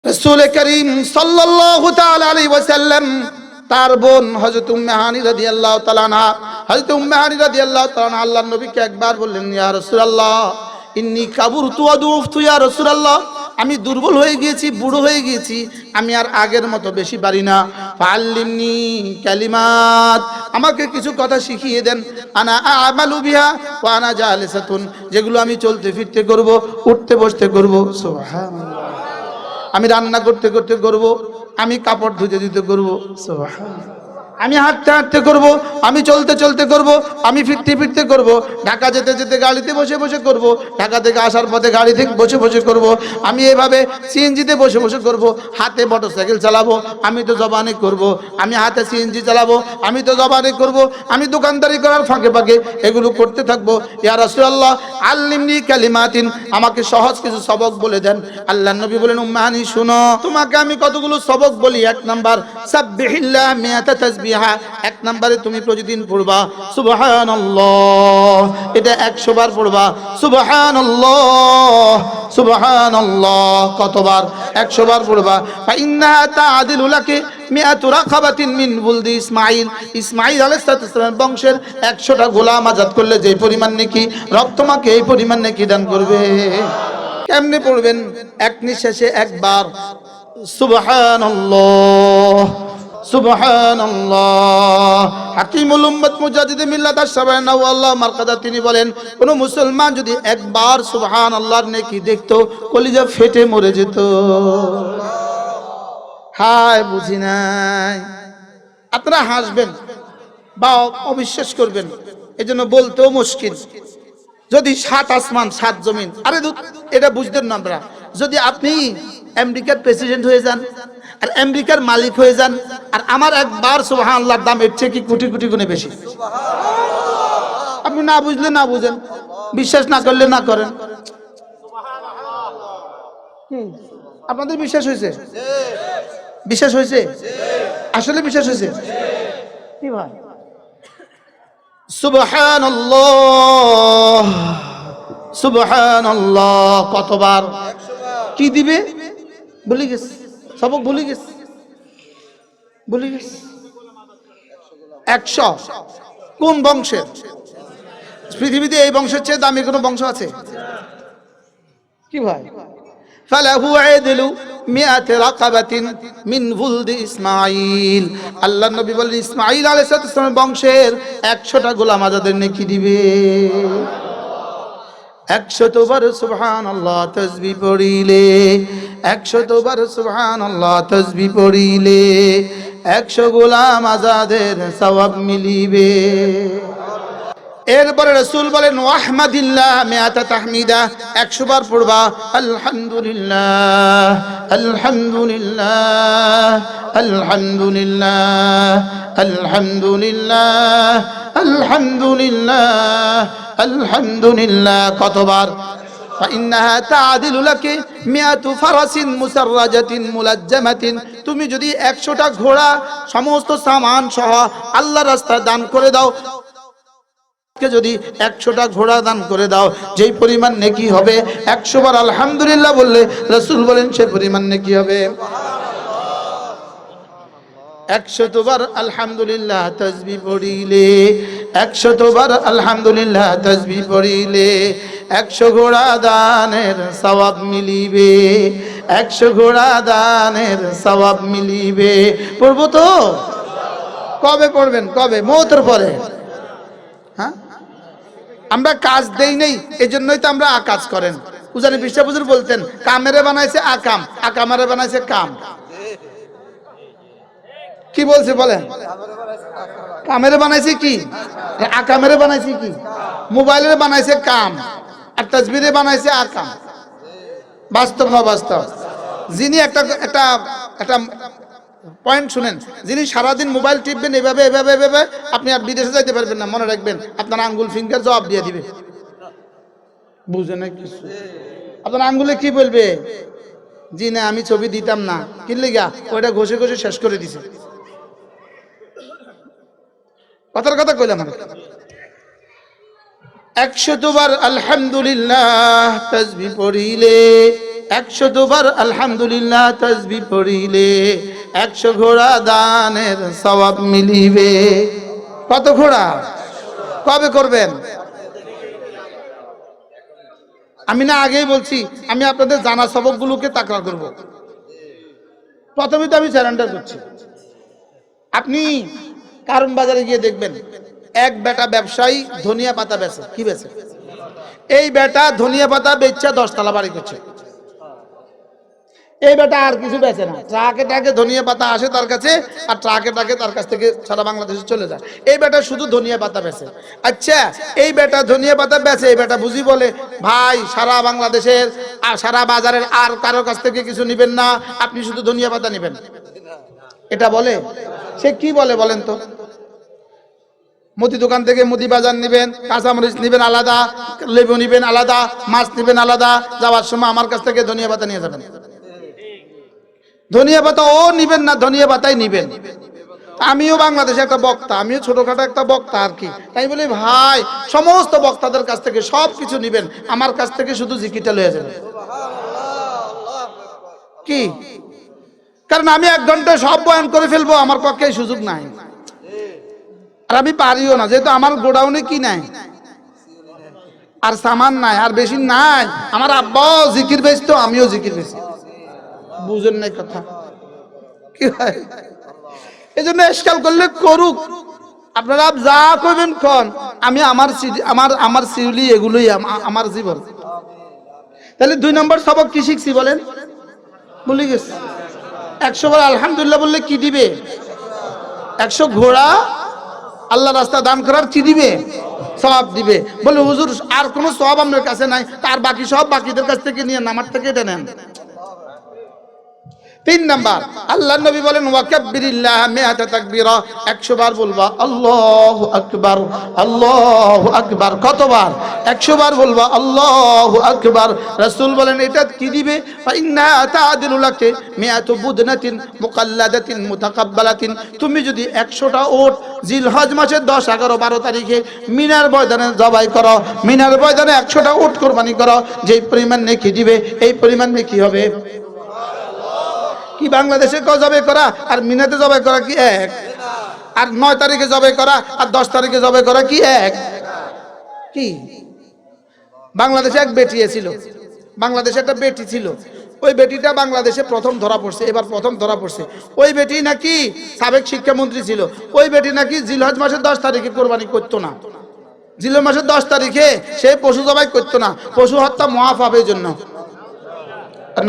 রাসূল করিম সাল্লাল্লাহু তাআলা আলাইহি ওয়াসাল্লাম তার বোন হযরত উম্মে হানি রাদিয়াল্লাহু তাআলা আনহা, হযরত উম্মে হানি রাদিয়াল্লাহু তাআলা আনহা আল্লাহর নবীকে একবার বললেন, ইয়া রাসূলুল্লাহ ইন্নী কাবুরতু ওয়া দুফতু, ইয়া রাসূলুল্লাহ আমি দুর্বল হয়ে গিয়েছি, বুড়ো হয়ে গিয়েছি, আমি আর আগের মতো বেশি পারি না। ফাআল্লিমনি কালিমাত, আমাকে কিছু কথা শিখিয়ে দেন। আনা আমালু বিহা ওয়া আনা জালিসাতুন, যেগুলো আমি চলতে ফিরতে করব, উঠতে বসতে করব। সুবহানাল্লাহ। আমি রান্না করতে করতে করব, আমি কাপড় ধুতে ধুতে করব। সুবহানাল্লাহ। আমি হাঁটতে হাঁটতে করব, আমি চলতে চলতে করব, আমি ফিরতে ফিরতে করব, ঢাকা যেতে যেতে গাড়িতে বসে বসে করব, ঢাকা থেকে আসার পথে গাড়ি থেকে বসে বসে করব, আমি এভাবে সিএনজিতে বসে বসে করব, হাতে মোটরসাইকেল চালাবো, আমি তো জবানে করব, আমি হাতে সিএনজি চালাবো, আমি তো জবানে করব, আমি দোকানদারি করার ফাঁকে ফাঁকে এগুলো করতে থাকবো। ইয়া রাসূলুল্লাহ আল্লিমনি কালিমাতিন, আমাকে সহজ কিছু সবক বলে দেন। আল্লাহর নবী বলেন, উম্মে হানি শুনো, তোমাকে আমি কতগুলো সবক বলি। এক নাম্বার, সাব্বিহিল্লাহ মিয়াতা তাসবিহা, এক নম্বরে তুমি প্রতিদিন পড়বা সুবহানাল্লাহ, এটা 100 বার পড়বা সুবহানাল্লাহ সুবহানাল্লাহ। কতবার? 100 বার পড়বা। ফা ইন্নাহা তাআদিলু লাকি মিআতু রাকাবাতিন মিন বুলদি ইসমাঈল, ইসমাঈল আলাইহিস সালাম বংশের 100টা গোলাম আজাদ করলে যে পরিমাণ নেকি, রব তোমাকে এই পরিমাণ নেকি দান করবে। কেমনে পড়বেন? এক নিঃশ্বাসে একবার সুবহানাল্লাহ সুবহানাল্লাহ। হাকিমুল উম্মত মুজাদ্দিদ মিল্লাত আশ-শাবানা আল্লাহ মারকাদা তিনি বলেন, কোন মুসলমান যদি একবার সুবহানাল্লাহর নেকি দেখতো, কলিজা ফেটে মরে যেত। হায় বুঝি নাই। আপনারা হাসবেন বা অবিশ্বাস করবেন, এজন্য বলতেও মুশকিল। যদি 7 আসমান 7 জমিন, আরে এটা বুঝতেন না আমরা, যদি আপনি আমেরিকার প্রেসিডেন্ট হয়ে যান আর আমেরিকার মালিক হয়ে যান, আর আমার একবার সুবহানাল্লাহর দাম এর থেকে কোটি কোটি গুণে বেশি। আপনি না বুঝলে না বুঝেন, বিশ্বাস না করলে না করেন। আপনাদের বিশ্বাস হয়েছে? বিশ্বাস হয়েছে? আসলে বিশ্বাস হয়েছে কি ভাই? সুবহানাল্লাহ সুবহানাল্লাহ কতবার? কি দিবে ভুলে গেছে, সবক ভুলে গেছে, ভুলে গেছে। 100 কোন বংশের? পৃথিবীতে এই বংশের চেয়ে দামি কোন বংশ আছে কি ভাই? ফালাহু আদিলু মিআত রাকাবাতিন মিন বুলদি ইসমাঈল, আল্লাহর নবী বলেন ইসমাঈল আলাইহিস সালামের বংশের 100টা গোলাম আজাদের নেকি দিবে। 100 বার সুবহানাল্লাহ তাসবিহ পড়িলে, 100 বার সুবহানাল্লাহ তাসবিহ পড়িলে 100 গোলাম আজাদের সওয়াব মিলিবে। এরপরে রাসূল বলেন ওয়াহমাদিল্লাহ মিআতা তাহমিদা, 100 বার পড়বা আলহামদুলিল্লাহ আলহামদুলিল্লাহ আলহামদুলিল্লাহ আলহামদুলিল্লাহ আলহামদুলিল্লাহ আলহামদুলিল্লাহ। কতবার? ফাইন্নাহা তাআদিলু লাকি মিআতু ফারাসিন মুসাররাজাতিন মুলাজ্জামাতিন, তুমি যদি 100টা ঘোড়া সমস্ত সামান সহ আল্লাহর রাস্তায় দান করে দাও, যদি 100টা ঘোড়া দান করে দাও, যেই পরিমাণ নেকি হবে 100 বার আলহামদুলিল্লাহ বললে রাসূল বলেন সে পরিমাণ নেকি হবে। 100 বার আলহামদুলিল্লাহ তাসবিহ পড়িলে, 100 বার আলহামদুলিল্লাহ তাসবিহ পড়িলে 100 ঘোড়া দানের সওয়াব মিলিবে, 100 ঘোড়া দানের সওয়াব মিলিবে। পড়বো তো? কবে পড়বেন? কবে? মওতের পরে। হ্যাঁ, আমরা কাজ দেই নেই, এজন্যই তো আমরা আকাজ করেন। উজানি বিশ্ব হুজুর বলতেন, কামেরে বানাইছে আকাম, আকামারে বানাইছে কাম। কি বলছে বলেন? কামেরে বানাইছে কি, আকামেরে বানাইছে কি? মোবাইলের বানাইছে কাম, আর তাসবিরে বানাইছে আকাম। বাস্তব না বাস্তব? যিনি একটা একটা একটা পয়েন্ট শুনেন, যিনি সারাদিন মোবাইল টিপবেন এভাবে এভাবে এভাবে, আপনি আর বিদেশে যাইতে পারবেন না। মনে রাখবেন, আপনার আঙ্গুল ফিঙ্গার জবাব দিয়ে দিবে। বুঝে না কিছু? আপনার আঙ্গুলে কি বলবে? জি না, আমি ছবি দিতাম না। কিনলে গা ওইটা ঘষে ঘষে শেষ করে দিছে। কথার কথা কইলাম। 100 বার আলহামদুলিল্লাহ তাসবিহ পড়িলে 102 বার আলহামদুলিল্লাহ তাসবিহ পড়িলে 100 ঘোড়া দানের সওয়াব মিলিবে। কত ঘোড়া? কবে করবেন? আমি না আগেই বলছি, আমি আপনাদের জানা সবকগুলোকে তাকরার করব। প্রথমে তো আমি সারেন্ডার করছি। আপনি কারণ বাজারে গিয়ে দেখবেন, এক বেটা ব্যবসায়ী ধনিয়া পাতা বেচে। কি বেচে? এই বেটা ধনিয়া পাতা বেচা 10 তলা বাড়ি করছে। এই বেটা আর কিছু বেচে না, ট্রাকে ট্রাকে ধনিয়া পাতা আসে তার কাছে, আর ট্রাকে ট্রাকে তার কাছ থেকে সারা বাংলাদেশে চলে যায়। এই বেটা শুধু ধনিয়া পাতা বেচে। আচ্ছা, এই বেটা ধনিয়া পাতা বেচে, এই বেটা বুঝি বলে, ভাই সারা বাংলাদেশের আর সারা বাজারের আর কারোর কাছ থেকে কিছু নিবেন না, আপনি শুধু ধনিয়া পাতা নিবেন, এটা বলে? সে কি বলে বলেন তো? মুদি দোকান থেকে মুদি বাজার নিবেন, কাঁচামরিচ নিবেন আলাদা, লেবু নিবেন আলাদা, মাছ নিবেন আলাদা, যাওয়ার সময় আমার কাছ থেকে ধনিয়া পাতা নিয়ে যাবেন। ধনিয়া পাতা ও নিবেন না, ধনিয়া পাতাই নিবেন। আমিও বাংলাদেশে একটা বক্তা, আমিও ছোটখাটো একটা বক্তা আর কি। তাই বলি ভাই, সমস্ত বক্তাদের কাছ থেকে সব কিছু নিবেন, আমার কাছ থেকে শুধু জিকিরটা লয়ে যাবেন। কি? কারণ আমি 1 ঘন্টায় সব বয়ান করে ফেলবো, আমার পক্ষে এই সুযোগ নাই, আর আমি পারিও না, যেহেতু আমার গোডাউনে কি নাই, আর সামান নাই, আর বেশি নাই। আমার আব্বাও জিকির বেচতো, আমিও জিকির বেচি। বুঝেন নাই কথা? কি হয়? এই জন্য এসকাল করলে করুক, আপনারা যা কইবেন কোন, আমি আমার সিউলি এগুলোই আমার জীবন। তাহলে 2 নম্বর সবক কি শিখছি বলেন? ভুলে গেছি। 100 বার আলহামদুলিল্লাহ বললে কি দিবে? 100 ঘোড়া আল্লাহ রাস্তা দান করার কি দিবে? সওয়াব দিবে। বলে হুজুর আর কোনো সওয়াব আপনার কাছে নাই, তার বাকি সব বাকিদের কাছ থেকে নিয়ে আমার থেকে এটা নেন। 3 নাম্বার, আল্লাহ নবী বলেন ওয়াকাব্বিরিল্লাহ মিআতা তাকবীরা, 100 বার বলবা আল্লাহু আকবার, আল্লাহু আকবার। কতবার? 100 বার বলবা আল্লাহু আকবার। রাসূল বলেন এটা কি দিবে? ফাইন্না তা'দিলু লাকি মিআতু বুদনাতিন মুকাল্লাদাতিন মুতাকাব্বালাতিন। তুমি যদি 100টা ওট জিলহজ মাসের 10, 11, 12 তারিখে মিনার ময়দানে জবাই করো, মিনার ময়দানে 100টা ওট কুরবানি করো, যেই পরিমাণ নেকি দিবে এই পরিমাণ নেকি হবে। কি বাংলাদেশে জবাই করা আর মিনাতে জবাই করা কি এক? আর 9 তারিখে জবাই করা আর 10 তারিখে জবাই করা কি এক? কি? বাংলাদেশে এক বেটি ছিল, বাংলাদেশে একটা বেটি ছিল, ওই বেটিটা বাংলাদেশে প্রথম ধরা পড়ছে, এবার প্রথম ধরা পড়ছে। ওই বেটি নাকি সাবেক শিক্ষামন্ত্রী ছিল, ওই বেটি নাকি জিলহজ মাসের 10 তারিখে কোরবানি করতো না। জিলহজ মাসের 10 তারিখে সে পশু জবাই করতো না, পশু হত্যা মহাপাপ, এই জন্য।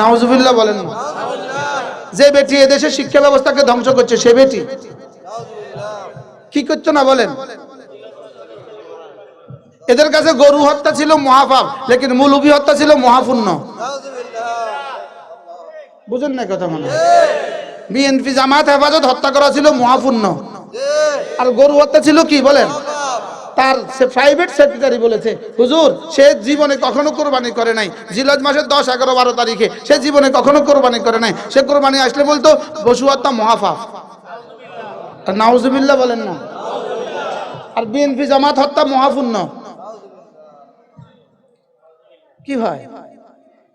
নাউজুবিল্লাহ বলেন না। যে বেটি এদেশে শিক্ষা ব্যবস্থাকে ধ্বংস করছে, সে বেটি কি করতো না বলেন? এদের কাছে গরু হত্যা ছিল মহাপাপ, লেকিন মুলুবি হত্যা ছিল মহাপুণ্য। বুঝেন না কথা? মানে বিএনপি জামাত হেফাজত হত্যা করা ছিল মহাপুণ্য, আর গরু হত্যা ছিল কি বলেন? তার প্রাইভেট সেক্রেটারি বলেছে হুজুর সে জীবনে কখনো কোরবানি করে নাই, জিলহজ মাসের 10, 11, 12 তারিখে সে জীবনে কখনো কোরবানি করে নাই, সে কোরবানি আসলে বলতো পশু হত্যা মহাপাপ। নাউজুবিল্লাহ বলেন না। আর বিএনপি জামাত হত্যা মহাপুণ্য। কি ভাই?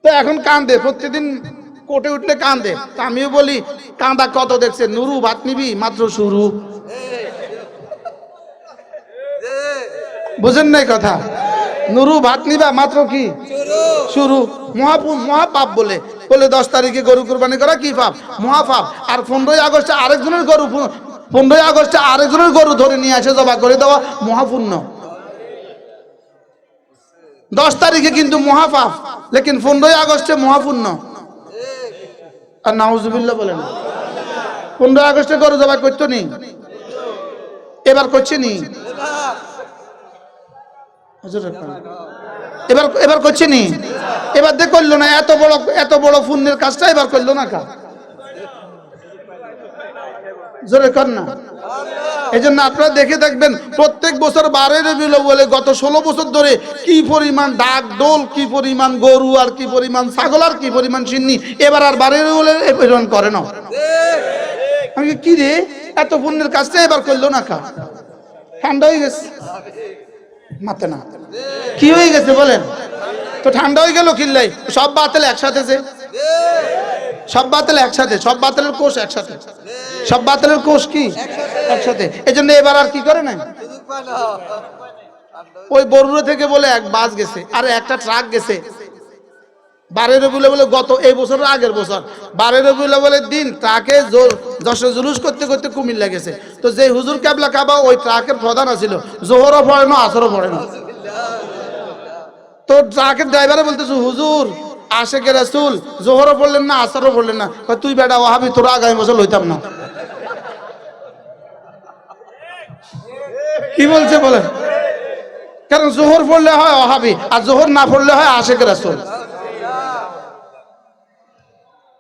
তো এখন কান্দে, প্রত্যেকদিন কোর্টে উঠলে কান্দে। তা আমিও বলি কান্দা কত দেখছে, নুরু ভাত নিবি মাত্র শুরু। বুঝেন নাই কথা? নুরু ভাত নিবা মাত্র কি শুরু। মহাপাপ বলে 10 তারিখে গরু কুরবানি করা কি পাপ? মহাপাপ। আর 15ই আগস্টে আরেকজনের গরু, 15ই আগস্টে আরেকজনের গরু ধরে নিয়ে আসে জবা করে দেওয়া মহাপুণ্য। 10 তারিখে কিন্তু মহাপাপ, লেকিন 15ই আগস্টে মহাপুণ্য। আর নাউজুবিল্লাহ বলেন। 15ই আগস্টে গরু জবা করতো নি, এবার করছে নি, এবার করছে নি, এবার দিয়ে করলো না। এত বড় পুণ্যের কাজটা এবার করলো না কা? জোরে কর না। এই জন্য আপনারা দেখে দেখবেন প্রত্যেক বছর 12 রবিউল আউয়ালে গত 16 বছর ধরে কি পরিমাণ ডাক ডোল, কি পরিমাণ গরু, আর কি পরিমাণ ছাগল, আর কি পরিমাণ সিন্নি। এবার আর 12 রবিউলে এই পরিমাণ করে না। আমি কি রে, এত পুণ্যের কাজটা এবার করলো না কা? ঠান্ডা হয়ে গেছে মাথা না? কি হয়ে গেছে বলেন? তো ঠান্ডা হয়ে গেল কিল্লাই সব বাতিল একসাথে, যে সব বাতিল একসাথে, সব বাতিলের কোষ একসাথে, সব বাতিলের কোষ কি একসাথে। এই জন্য এবার আর কি করে না, ওই বরুড়া থেকে বলে এক বাস গেছে আর একটা ট্রাক গেছে 12 রবিউল বলে, গত এই বছরের আগের বছর 12 রবিউল বলে দিন ট্রাকে যশোর জুলুস করতে করতে কুমিল্লা গেছে। তো যে হুজুর কেবলা কাবা ওই ট্রাকের প্রধান ছিল, জোহরও পড়ে না আসরও পড়ে না। তো ট্রাকের ড্রাইভারে বলতেছে, হুজুর আশেকে রাসূল জোহরও পড়লেন না আসরও পড়লেন না। তুই বেটা ওয়াহাবি, তোরা আগামী বছর লইতাম না। কি বলছে বলেন? কারণ জোহর পড়লে হয় ওয়াহাবি আর জোহর না পড়লে হয় আশেকে রাসূল।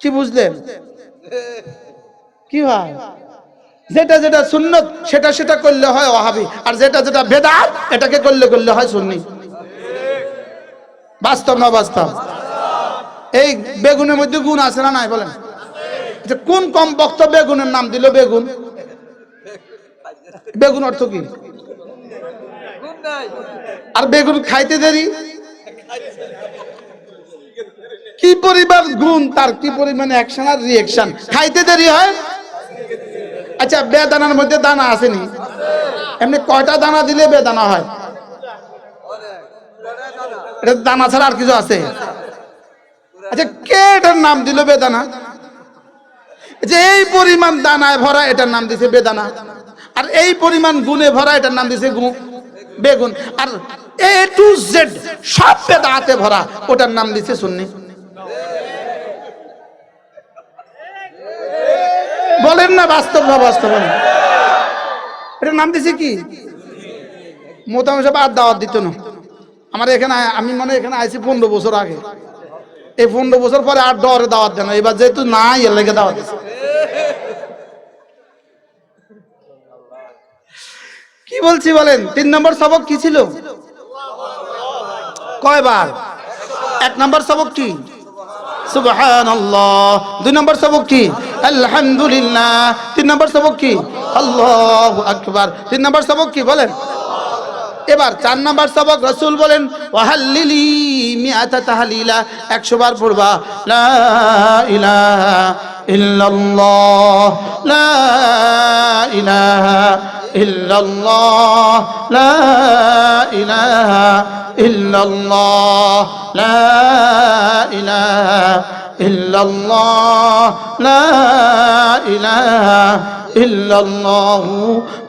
কি বুঝলেন? কি হয়, যেটা যেটা সুন্নত সেটা সেটা করলে হয় ওয়াহাবি, আর যেটা যেটা বেদাত এটাকে করলে করলে হয় সুন্নি। বাস্তব না বাস্তব? এই বেগুনের মধ্যে গুণ আছে না নাই বলেন? যে কোন কম বক্ত বেগুনের নাম দিল বেগুন? বেগুন অর্থ কি? আর বেগুন খাইতে দেরি, কি পরিমাণ গুণ তার, কি পরিমাণ অ্যাকশন আর রিঅ্যাকশন, খাইতে দেরি হয়। আচ্ছা বেদানার মধ্যে দানা আসেনি? এমনি কয়টা দানা দিলে বেদানা হয়? এটা দানা ছাড়া আর কিছু আছে? আচ্ছা কে এটার নাম দিল বেদানা? যে এই পরিমাণ দানায় ভরা এটার নাম দিছে বেদানা, আর এই পরিমাণ গুণে ভরা এটার নাম দিছে বেগুন, আর এ টু জেড সব বেদাতে ভরা ওটার নাম দিছে সুন্নি। বলেন না বাস্তব না বাস্তব? এটার নাম দিছে কি? মোতাম সাহেব আর দাওয়াত দিত না আমার এখানে। আমি মনে এখানে আইছি 15 বছর আগে, এই 15 বছর পরে আর ডরে দাওয়াত দেন, এবার যেহেতু নাই এর লেগে দাওয়াত দিছে। কি বলছি বলেন? 3 নম্বর সবক কি ছিল? কয়বার? 1 নম্বর সবক কি? সুবহানাল্লাহ। 2 নম্বর সবক কি? আলহামদুলিল্লাহ। 3 নম্বর সবক কি? আল্লাহু আকবার। 3 নম্বর সবক কি বলেন? এবার 4 নম্বর সবক রাসূল বলেন ওয়াহাল্লিলি মিআতা তাহলিলা, 100 বার পড়বা লা ইলাহা ইল্লাল্লাহ, লা ইলাহা ইল্লাল্লাহ, লা ইলাহা ইল্লাল্লাহ, লা ইলাহা ইল্লাল্লাহ, লা ইলাহা ইল্লাল্লাহু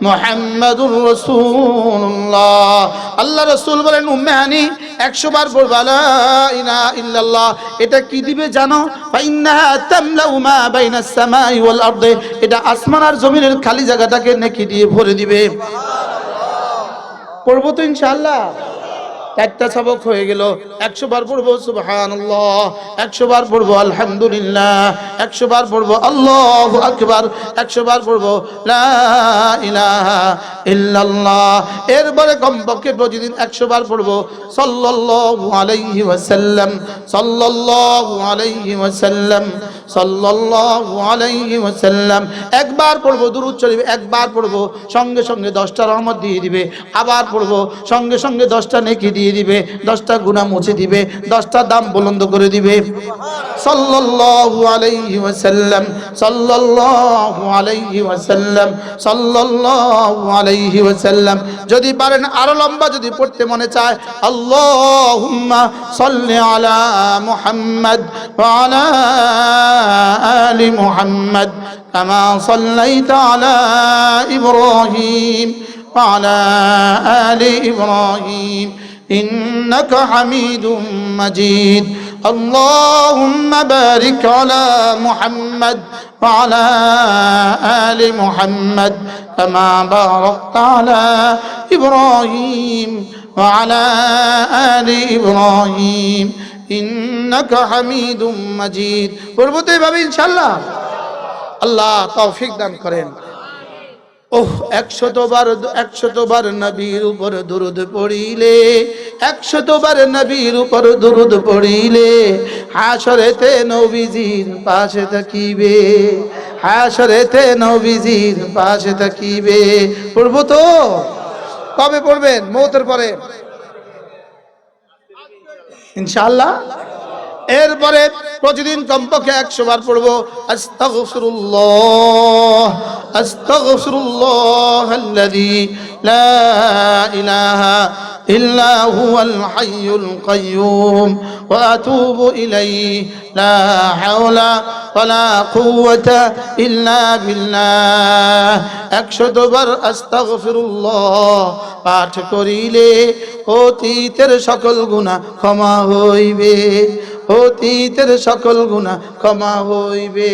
মুহাম্মাদুর রাসূলুল্লাহ। আল্লাহ রাসূল বলেন উম্মে হানি 100 বার পড়বা লা ইলাহা ইল্লাল্লাহ। এটা কি দিবে জানো? ফাইন্নাহা তামলাউ মা বাইনাস সামাই ওয়াল আরদি, এটা আসমান আর জমিনের খালি জায়গাটাকে নেকি দিয়ে ভরে দিবে। পড়বো তো ইনশাআল্লাহ। 4টা সবক হয়ে গেল। 100 বার পড়বো সুবহানাল্লাহ, 100 বার পড়বো আলহামদুলিল্লাহ, 100 বার পড়বো আল্লাহু আকবার, 100 বার পড়বো লা ইলাহা ইল্লাল্লাহ। এরপরে কমপক্ষে প্রতিদিন 100 বার পড়বো সাল্লাল্লাহু আলাইহি ওয়াসাল্লাম, সাল্লাল্লাহু আলাইহি ওয়াসাল্লাম, সাল্লাল্লাহু আলাইহি ওয়াসাল্লাম। একবার পড়বো দুরূদ শরীফ, একবার পড়বো সঙ্গে সঙ্গে 10টা রহমত দিয়ে দিবে, আবার পড়বো সঙ্গে সঙ্গে 10টা নেকি দিয়ে দিবে, 10টা গুনাহ মুছে দিবে, 10টা দাম বুলন্দ করে দিবে। সাল্লাল্লাহু আলাইহি ওয়াসাল্লাম, সাল্লাল্লাহু আলাইহি ওয়াসাল্লাম, সাল্লাল্লাহু আলাইহি ওয়াসাল্লাম। যদি পারেন আরো লম্বা যদি পড়তে মনে চায়, আল্লাহুম্মা সাল্লি আলা মুহাম্মাদ ওয়া আলা আলি মুহাম্মাদ কামা সাল্লাইতা আলা ইব্রাহিম ওয়া আলা আলি ইব্রাহিম ইন্নাকা হামিদুম মাজিদ। اللهم بارك على محمد وعلى آل محمد كما باركت على إبراهيم وعلى آل إبراهيم إنك حميد مجيد। পড়বো তো এভাবে ইনশাআল্লাহ। আল্লাহ তৌফিক দান করেন। ওহ 100 বার নবীর উপর দুরূদ পড়িলে, 100 বার নবীর উপর দুরূদ পড়িলে হাসরেতে নবীজির পাশে থাকিবে, হাসরেতে নবীজির পাশে থাকিবে। পড়বো তো? কবে পড়বেন? মওতের পরে। ইনশাআল্লাহ। এরপরে প্রতিদিন কমপক্ষে 100 বার পড়বো আস্তাগফিরুল্লাহ আস্তাগফিরুল্লাহাল্লাযী লা ইলাহা ইল্লা হুয়াল হাইয়ুল কাইয়্যুম ওয়া আতুবু ইলাইহি লা হাওলা ওয়ালা কুওয়াতা ইল্লা বিল্লাহ। 100 বার আস্তাগফিরুল্লাহ পাঠ করিলে অতীতের সকল গুনাহ ক্ষমা হইবে, অতীতের সকল গুনাহ ক্ষমা হইবে।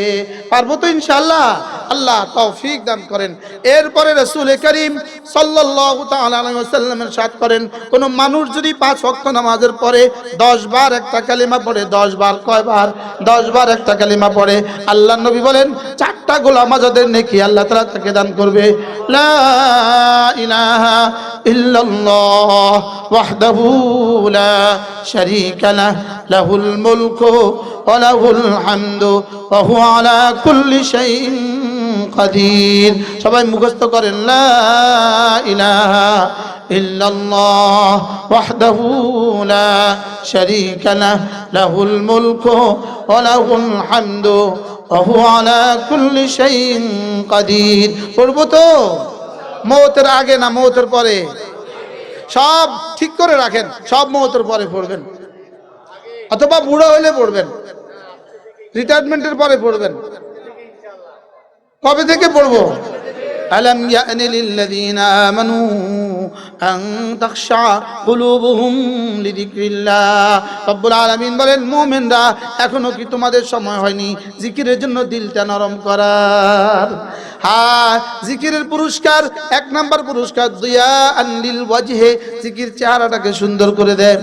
পারবো তো ইনশাআল্লাহ? আল্লাহ তৌফিক দান করেন। এরপরে রাসূল করিম সাল্লাল্লাহু তাআলা আলাইহি ওয়াসাল্লাম ইরশাদ করেন, কোন মানুষ যদি 5 ওয়াক্ত নামাজের পরে 10 বার একটা কালিমা পড়ে, 10 বার কয় বার? 10 বার একটা কালিমা পড়ে, আল্লাহর নবী বলেন 4টা গোলাম আজাদের নেকি আল্লাহ তাআলা তাকে দান করবে। লা ইলাহা ইল্লাল্লাহ ওয়াহদাহু লা শারীকা লাহ লাহুল মুলকু ওয়া লাহুল হামদু ওয়া হুয়া আলা কুল্লি শাইইন কাদির। সবাই মুখস্থ করেন, লা ইলাহা ইল্লাল্লাহ ওয়াহদাহু লা শারীকা লাহ লাহুল মুলকু ওয়া লাহুল হামদু ওয়া হুয়া আলা কুল্লি শাইইন কাদির। পড়বো তো? মওতের আগে না মওতের পরে? সব ঠিক করে রাখেন, সব মওতের পরে পড়বেন, অথবা বুড়ো হইলে পড়বেন, রিটায়ারমেন্টের পরে পড়বেন। কবে থেকে পড়বো? আলাম ইয়ানি লিল্লাযীনা আমানু আন তাখশা কুলুবুহুম লিযিকরিল্লাহ। রব্বুল আলামিন বলেন, মুমিনরা এখনো কি তোমাদের সময় হয়নি জিকিরের জন্য দিলটা নরম করার? হ্যাঁ, জিকিরের পুরস্কার 1 নাম্বার পুরস্কার দুয়া আনলিল ওয়াজহে, জিকির চেহারাটাকে সুন্দর করে দেয়।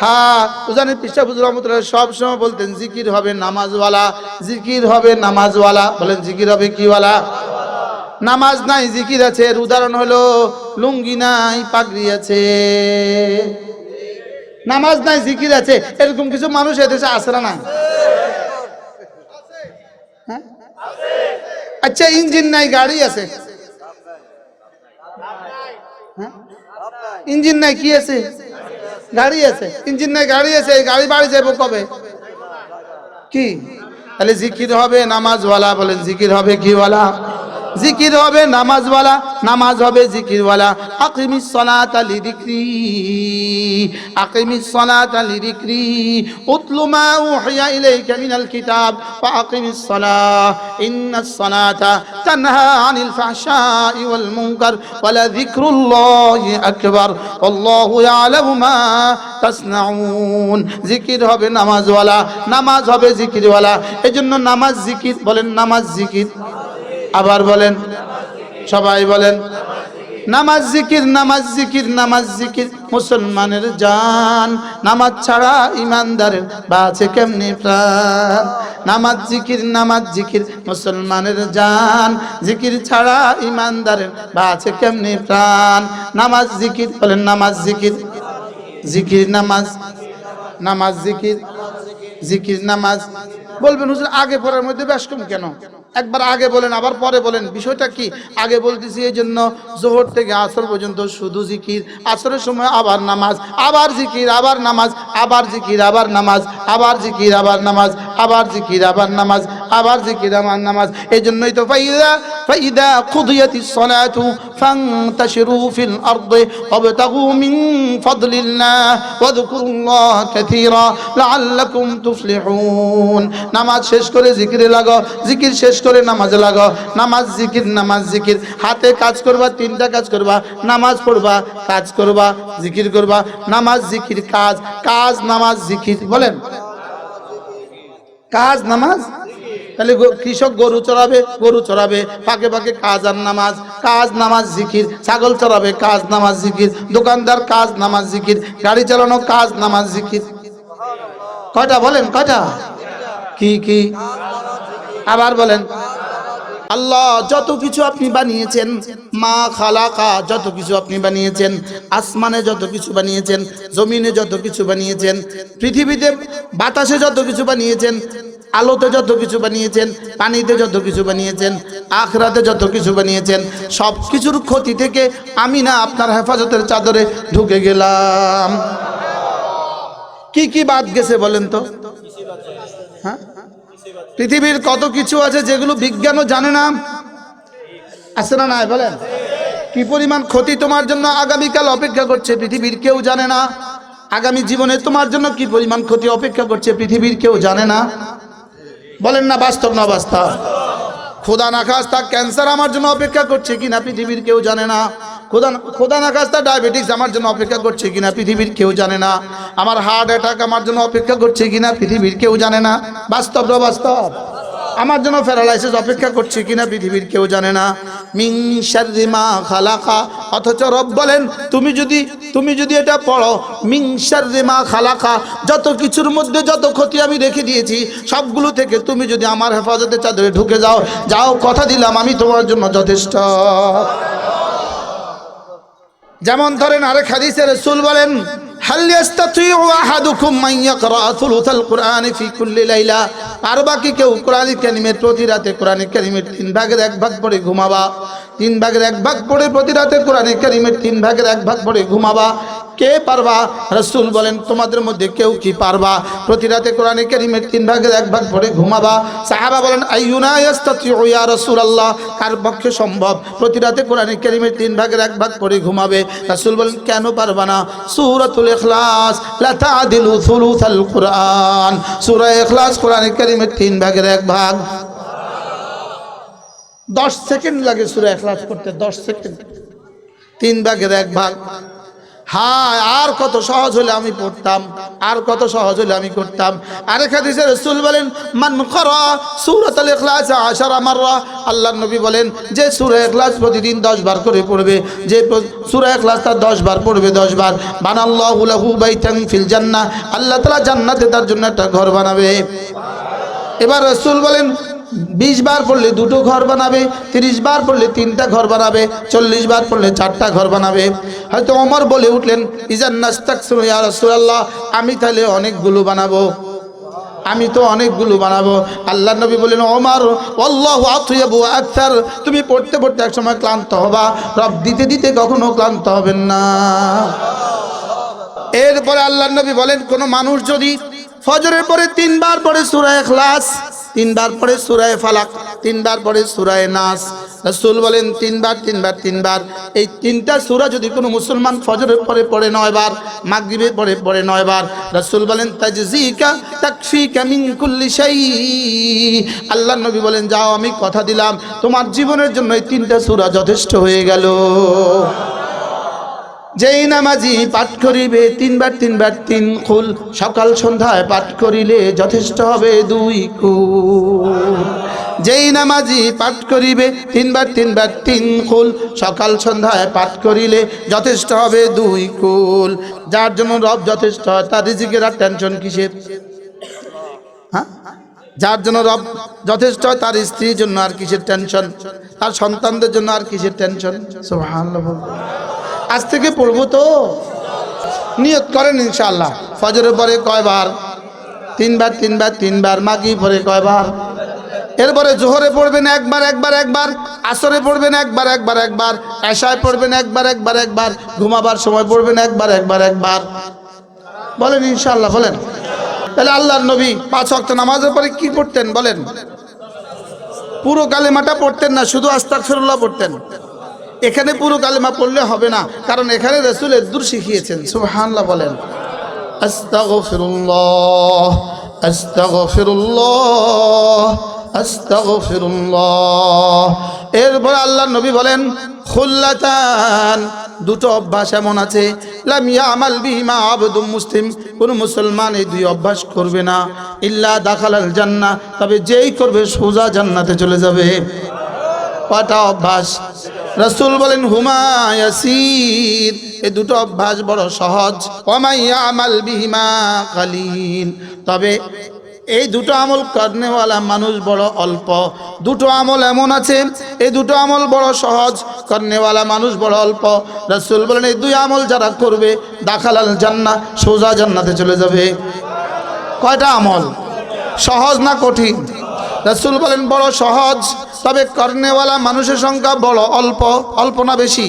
হ্যাঁ, উজানি পিসা হুজুর রহমাতুল্লাহ সব সময় বলতেন জিকির হবে নামাজওয়ালা, জিকির হবে নামাজওয়ালা। বলেন জিকির হবে কিওয়ালা? নামাজ নাই জিকির আছে। এর উদাহরণ হলো লুঙ্গি নাই পাগড়ি আছে। নামাজ নাই জিকির আছে, এরকম কিছু মানুষ এদেশে আছে না? হ্যাঁ, আচ্ছা, ইঞ্জিন নাই গাড়ি আছে? হ্যাঁ, ইঞ্জিন নাই কি আছে? গাড়ি আছে। ইঞ্জিন নাই গাড়ি আছে, এই গাড়ি বাড়ি যাবো কবে? কি তাহলে জিকির হবে নামাজওয়ালা। বলেন জিকির হবে কিওয়ালা? জিকির হবে নামাজওয়ালা, নামাজ হবে জিকিরওয়ালা। আকিমিস সালাতা লিযিকরি, আকিমিস সালাতা লিযিকরি, উতলু মা উহিয়া ইলাইকা মিনাল কিতাব ওয়া আকিমিস সালাহ ইন্নাস সালাতা তানহা আনিল ফাহশাই ওয়াল মুনকার ওয়া লাযিকরুল্লাহি আকবার আল্লাহু ইয়ালামু মা তাসনাউন। জিকির হবে নামাজওয়ালা, নামাজ হবে জিকিরওয়ালা। এজন্য নামাজ জিকির। বলেন নামাজ জিকির। আবার বলেন, সবাই বলেন নামাজ জিকির, নামাজ জিকির, নামাজ জিকির। মুসলমানের জান, নামাজ ছাড়া ইমানদারের বাঁচে কেমনে প্রাণ? নামাজ জিকির, নামাজ জিকির, মুসলমানের জান, জিকির ছাড়া ইমানদারের বাঁচে কেমনে প্রাণ? নামাজ জিকির। বলেন নামাজ জিকির। জিকির নামাজ, নামাজ জিকির, জিকির নামাজ। বলবেন হুজুর আগে পরের মধ্যে বেশ কম কেন? একবার আগে বলেন আবার পরে বলেন, বিষয়টা কি? আগে বলতেছি এই জন্য জোহর থেকে আসর পর্যন্ত শুধু জিকির, আসরের সময় আবার নামাজ, আবার জিকির, আবার নামাজ, আবার জিকির, আবার নামাজ, আবার জিকির, আবার নামাজ, আবার জিকির, আবার নামাজ, আবার জিকির, আবার নামাজ। এই জন্যই তো ফাইদা কুদিয়াতিস সালাতু ফান্তাশিরু ফিল আরদি ওয়াবতাগু মিন ফাদলিল্লাহ ওয়াযকুরুল্লাহ কাসীরা লাআল্লাকুম তুফলিহুন। নামাজ শেষ করে জিকিরে লাগো, জিকির শেষ করে নামাজে লাগো। নামাজ জিকির, নামাজ জিকির। হাতে কাজ করবা, 3টা কাজ করবা, নামাজ পড়বা, কাজ করবা, জিকির করবা। নামাজ জিকির কাজ, কাজ নামাজ জিকির। বলেন কাজ নামাজ। তাহলে কৃষক গরু চড়াবে, গরু চড়াবে, ফাঁকে ফাঁকে কাজ আর নামাজ, কাজ নামাজ জিকির। ছাগল চড়াবে, কাজ নামাজ জিকির। দোকানদার কাজ নামাজ জিকির। গাড়ি চালানো কাজ নামাজ জিকির। কয়টা? বলেন কয়টা? কি কি? আবার বলেন। আল্লাহ যত কিছু আপনি বানিয়েছেন, মা খালাকা, যত কিছু আপনি বানিয়েছেন, আসমানে যত কিছু বানিয়েছেন, জমিনে যত কিছু বানিয়েছেন, পৃথিবীতে বাতাসে যত কিছু বানিয়েছেন, আলোতে যত কিছু বানিয়েছেন, পানিতে যত কিছু বানিয়েছেন, আখরাতে যত কিছু বানিয়েছেন, সব কিছুর ক্ষতি থেকে আমি না আপনার হেফাজতের চাদরে ঢুকে গেলাম। কি কি বাদ গেছে বলেন তো? হ্যাঁ, পৃথিবীর কত কিছু আছে যেগুলো বিজ্ঞানও জানে না, আছে না নাই বলেন? কি পরিমাণ ক্ষতি তোমার জন্য আগামীকাল অপেক্ষা করছে পৃথিবীর কেউ জানে না। আগামী জীবনে তোমার জন্য কি পরিমাণ ক্ষতি অপেক্ষা করছে পৃথিবীর কেউ জানে না। বলেন না বাস্তব না বাস্তব? খোদা না খাস্তা ক্যান্সার আমার জন্য অপেক্ষা করছে কিনা পৃথিবীর কেউ জানে না। খোদা না খাস্তা ডায়াবেটিস আমার জন্য অপেক্ষা করছে কিনা পৃথিবীর কেউ জানে না। আমার হার্ট অ্যাটাক আমার জন্য অপেক্ষা করছে কিনা পৃথিবীর কেউ জানে না। বাস্তব না বাস্তব? আমার জন্য প্যারালাইসিস অপেক্ষা করছে কিনা পৃথিবীর কেউ জানে না। মিন শাররি মা খালাকা, অথচ রব বলেন তুমি যদি এটা পড়ো, মিন শাররি মা খালাকা, যত কিছুর মধ্যে যত ক্ষতি আমি রেখে দিয়েছি সবগুলো থেকে তুমি যদি আমার হেফাজতে চাদরে ঢুকে যাও কথা দিলাম আমি তোমার জন্য যথেষ্ট। যেমন ধরেন আরেক হাদিসে রাসূল বলেন, হাল ইয়াস্তাতিউ আহাদুকুম মান ইয়াকরা থুলুসাল কুরআনি ফি কুল্লি লাইলা, আর বাকি কেউ কোরআন কারীমের প্রতি রাতে কোরআন কারীমের 3 ভাগের 1 ভাগ পড়ে ঘুমাবা। 3 ভাগের 1 ভাগ পড়ে প্রতি রাতে কোরআন কারীমের 3 ভাগের 1 ভাগ পড়ে ঘুমাবা। কে পারবা? রাসূল বলেন তোমাদের মধ্যে কেউ কি পারবা প্রতি রাতে কোরআন কারীমের 3 ভাগের 1 ভাগ পড়ে ঘুমাবা? সাহাবা বলেন আইয়ুনা ইয়াস্তাতিউ ইয়া রাসূলুল্লাহ, কার পক্ষে সম্ভব প্রতি রাতে কোরআন কারীমের 3 ভাগের 1 ভাগ পড়ে ঘুমাবে? রাসূল বলেন কেন পারবা না? সূরাতুল ইখলাস লা তা'দিলু থুলুসাল কুরআন, সূরা ইখলাস কোরআন কারীমের 3 ভাগের 1 ভাগ। 10 সেকেন্ড লাগে সূরা ইখলাস করতে, 10 সেকেন্ড, 3 ভাগের 1 ভাগ। হ্যাঁ, আর কত সহজ হলে আমি পড়তাম, আর কত সহজ হলে আমি করতাম। আরেক হাদিসে রাসূল বলেন মান ক্বারা সূরাতুল ইখলাস 10 মাররা, আল্লাহর নবী বলেন যে সূরা ইখলাস প্রতিদিন 10 বার করে পড়বে, যে সূরা ইখলাস তার 10 বার পড়বে, 10 বার, বানাল্লাহু লাহু বাইতান ফিল জান্নাহ, আল্লাহ তাআলা জান্নাতে তার জন্য একটা ঘর বানাবে। এবার রাসূল বলেন 20 বার পড়লে 2টো ঘর বানাবে, 30 বার পড়লে 3টা ঘর বানাবে, 40 বার পড়লে 4টা ঘর বানাবে। হয়তো ওমর বলে উঠলেন ইজান নাস্তাকসিরু ইয়া রাসূলুল্লাহ, আমি তাহলে অনেকগুলো বানাবো, আমি তো অনেকগুলো বানাবো। আল্লাহর নবী বলেন ওমর আল্লাহু আতয়াবু আকসার, তুমি পড়তে পড়তে একসময় ক্লান্ত হবা, রব দিতে দিতে কখনো ক্লান্ত হবেন না। এরপরে আল্লাহর নবী বলেন কোন মানুষ যদি ফজরের পরে 3 বার পড়ে সূরা ইখলাস, 3 বার পড়ে সূরা ফালাক, 3 বার পড়ে সূরা নাস, রাসূল বলেন 3 বার 3 বার 3 বার, এই 3টা সূরা যদি কোনো মুসলমান ফজরের পরে পড়ে 9 বার, মাগরিবের পরে পড়ে 9 বার, রাসূল বলেন তাজজিকা তাকফিকা মিন কুল্লি শাই, আল্লাহর নবী বলেন যাও আমি কথা দিলাম তোমার জীবনের জন্য এই 3টা সূরা যথেষ্ট হয়ে গেল। যেই নামাজি পাঠ করিবে 3 বার 3 বার 3 কুল, সকাল সন্ধ্যায় পাঠ করিলে যথেষ্ট হবে 2 কুল। যেই নামাজি পাঠ করিবে 3 বার 3 বার 3 কুল, সকাল সন্ধ্যায় পাঠ করিলে যথেষ্ট হবে 2 কুল। যার জন্য রব যথেষ্ট হয় তার রিজিকের আর টেনশন কিসের? হ্যাঁ, যার জন্য রব যথেষ্ট হয় তার স্ত্রীর জন্য আর কিসের টেনশন? তার সন্তানদের জন্য আর কিসের টেনশন? সুবহানাল্লাহ। আজ থেকে পড়বো তো, নিয়ত করেন ইনশাআল্লাহ। ফজরের পরে কয়বার? 3 বার 3 বার 3 বার। মাগরিব পরে কয়বার? এরপরে জোহরে পড়বেন একবার একবার একবার, আসরে পড়বেন একবার একবার একবার, এশায় পড়বেন একবার একবার একবার, ঘুমাবার সময় পড়বেন একবার একবার একবার। বলেন ইনশাআল্লাহ, বলেন। তাহলে আল্লাহর নবী 5 ওয়াক্ত নামাজের পরে কি পড়তেন বলেন? পুরো কালেমাটা পড়তেন না, শুধু আস্তাগফিরুল্লাহ পড়তেন। এখানে পুরো কালেমা পড়লে হবে না, কারণ এখানে রাসূল দূর শিখিয়েছেন। সুবহানাল্লাহ বলেন। আস্তাগফিরুল্লাহ আস্তাগফিরুল্লাহ আস্তাগফিরুল্লাহ। এরপর আল্লাহর নবী বলেন খুল্লাতান, 2টো অভ্যাস এমন আছে লাম ইয়ামাল বিহিমা আবদুম মুসলিম, কোন মুসলমান এই 2 অভ্যাস করবে না ইল্লা দাখালাল জান্নাহ, তবে যেই করবে সোজা জান্নাতে চলে যাবে। কয়টা অভ্যাস? রাসূল বলেন হুমা ইয়াসির, এই 2টো অভ্যাস বড় সহজ। ওয়া মান ইয়ামাল বিহিমা কালিল, তবে এই 2টো আমল করনেওয়ালা মানুষ বড় অল্প। 2টো আমল এমন আছে এই 2টো আমল বড় সহজ, করনেওয়ালা মানুষ বড় অল্প। রাসূল বলেন এই 2 আমল যারা করবে দাখালাল জান্নাহ, সোজা জান্নাতে চলে যাবে। কয়টা আমল? সহজ না কঠিন? রাসূল বলেন বড় সহজ, তবে করনেওয়ালা মানুষের সংখ্যা বড় অল্প। অল্প না বেশি?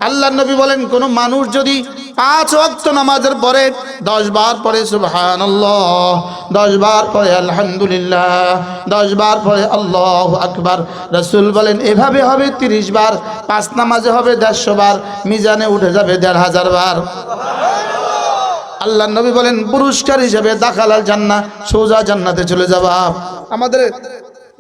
আল্লাহর নবী বলেন কোন মানুষ যদি 5 ওয়াক্ত নামাজের পরে 10 বার পরে সুবহানাল্লাহ, 10 বার পরে আলহামদুলিল্লাহ, 10 বার পরে আল্লাহু আকবার। রাসূল বলেন এভাবে হবে 30 বার, 5 নামাজে হবে 150 বার, মিজানে উঠে যাবে 1500 বার। আল্লাহ নবী বলেন পুরস্কার হিসেবে দাখালাল জান্নাহ, সোজা জান্নাতে চলে যাবা। আমাদের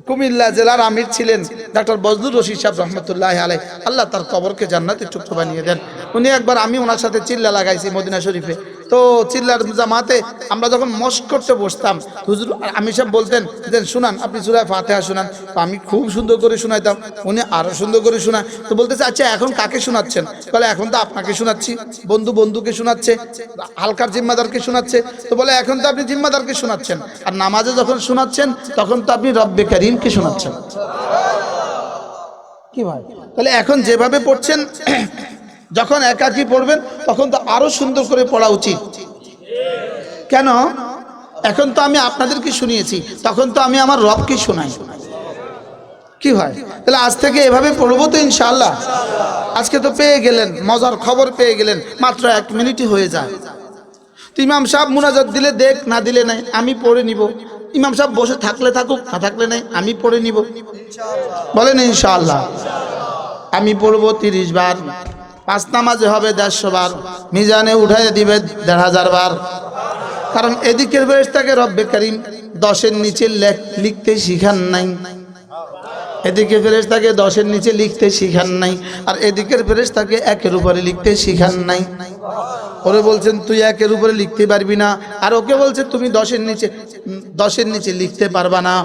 কুমিল্লা জেলার আমির ছিলেন ডক্টর বজলুর রশিদ সাহেব রহমতুল্লাহ আলাইহি, আল্লাহ তার কবরকে জান্নাতের টুকরো বানিয়ে দেন। উনি একবার, আমি ওনার সাথে চিল্লা লাগাইছি মদিনা শরীফে, তো চিল্লার জামাতে আমরা যখন মস্ক করতে বসতাম, হুজুর আমির সাহেব বলতেন যে শুনান, আপনি সূরা ফাতিহা শুনান। তো আমি খুব সুন্দর করে শোনাইতাম, উনি আরো সুন্দর করে শোনায়। তো বলতেছে আচ্ছা এখন কাকে শোনাচ্ছেন? বলে এখন তো আপনাকে শোনাচ্ছি, বন্ধু বন্ধুকে শোনাচ্ছে, হালকার জিম্মাদারকে শোনাচ্ছে। তো বলে এখন তো আপনি জিম্মাদারকে শোনাচ্ছেন, আর নামাজে যখন শোনাচ্ছেন তখন তো আপনি রব্বে কারীমকে শোনাচ্ছেন। কি ভাই, তাহলে এখন যেভাবে পড়ছেন যখন একাকী পড়বেন তখন তো আরো সুন্দর করে পড়া উচিত। কেন? এখন তো আমি আপনাদেরকে শুনিয়েছি, তখন তো আমি আমার রবকে শোনাই। কি হয়, তাহলে আজ থেকে এভাবে পড়বো তো ইনশাআল্লাহ। আজকে তো পেয়ে গেলেন, মজার খবর পেয়ে গেলেন, মাত্র 1 মিনিটই হয়ে যায়। তো ইমাম সাহেব মুনাজাত দিলে দেখ, না দিলে নাই, আমি পড়ে নিব। ইমাম সাহেব বসে থাকলে থাকুক, না থাকলে নাই, আমি পড়ে নিব। বলেন ইনশাআল্লাহ। আমি পড়বো 30 বার, 5 নামাজে হবে 150 বার, মিজানে উঠাই দিবে 1500 বার। কারণ এদিকের ফেরেশতাকে রব্বে কারীম 10-এর নিচে লিখতে শিখান নাই, এদিকে ফেরেশতাকে 10-এর নিচে লিখতে শিখান নাই, আর এদিকের ফেরেশতাকে 1-এর উপরে লিখতে শিখান নাই। ওরে বলছেন তুই 1-এর উপরে লিখতে পারবি না, আর ওকে বলছে তুমি 10-এর নিচে লিখতে পারবা না।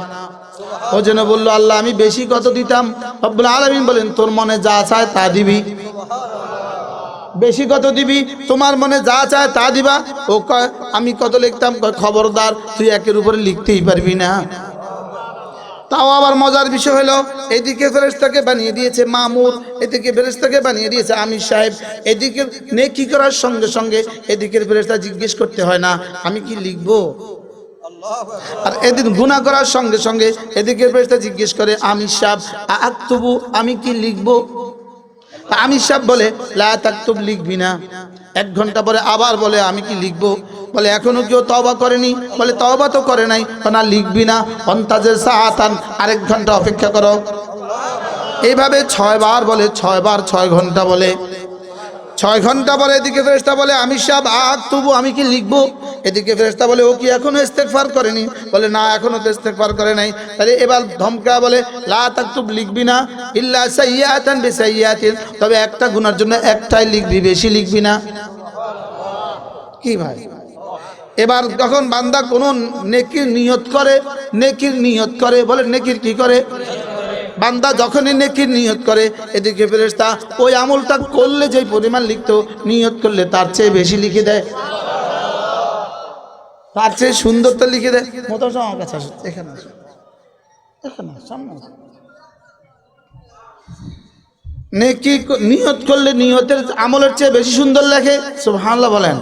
ও যেন বললো আল্লাহ আমি বেশি কত দিতাম? রব্বুল আলামিন বলেন তোর মনে যা চায় তা দিবি। বেশি কত দিবি? তোমার মনে যা চায় তা দিবা। ও কয় আমি কত লিখতাম? কয় খবরদার তুই 1-এর উপরে লিখতেই পারবি না। তাও আবার মজার বিষয় হলো, এদিকে ফেরেশতাকে বানিয়ে দিয়েছে মামুর, এদিকে ফেরেশতাকে বানিয়ে দিয়েছে আমির সাহেব। এদিকে নেকি করার সঙ্গে সঙ্গে এদিকের ফেরেশতা জিজ্ঞেস করতে হয় না আমি কি লিখবো, আর এদিন গুনাহ করার সঙ্গে সঙ্গে এদিকে ফেরেশতা জিজ্ঞেস করে আমির সাহেব আক্তুবু, আমি কি লিখবো? আমির সাহেব বলে লা তাকতুব, লিখবি না। 1 ঘন্টা পরে আবার বলে আমি কি লিখবো? বলে এখনো কেউ তওবা করেনি? বলে তওবা তো করে নাই। না লিখবি না, অন্তাজের সাআতান, আরেক ঘন্টা অপেক্ষা করো। এইভাবে 6 বার বলে, 6 বার 6 ঘন্টা বলে। 6 ঘন্টা পরে এদিকে ফেরেশতা বলে আমির সাহেব আক্তুবু, আমি কি লিখবো? এদিকে ফেরেশতা বলে ও কি এখনো ইস্তেগফার করেনি? বলে না এখনো তো ইস্তেগফার করে নাই। তাহলে এবার ধমকা বলে লা তাকতুব, লিখবি না, ইল্লা সাইয়্যাতান বিসাইয়্যাতিন, তবে একটা গুনার জন্য একটাই লিখবি, বেশি লিখবি না। কি ভাই, এবার যখন বান্দা কোন নেকির নিয়ত করে, নেকির নিয়ত করে, বলে নেকির কি করে? বান্দা যখনই নেকির নিয়ত করে এদিকে ফেরেশতা ওই আমলটা করলে যে পরিমাণ লিখতো, নিয়ত করলে তার চেয়ে বেশি লিখে দেয়, তার চেয়ে সুন্দরতা লিখে দেয়। মোতাবাজ আমার কাছে আসো, এখানে আসো, এখানে সামনে আসো। নেকি নিয়ত করলে নিয়তের আমলের চেয়ে বেশি সুন্দর লেখে, সুবহানাল্লাহ বলেন।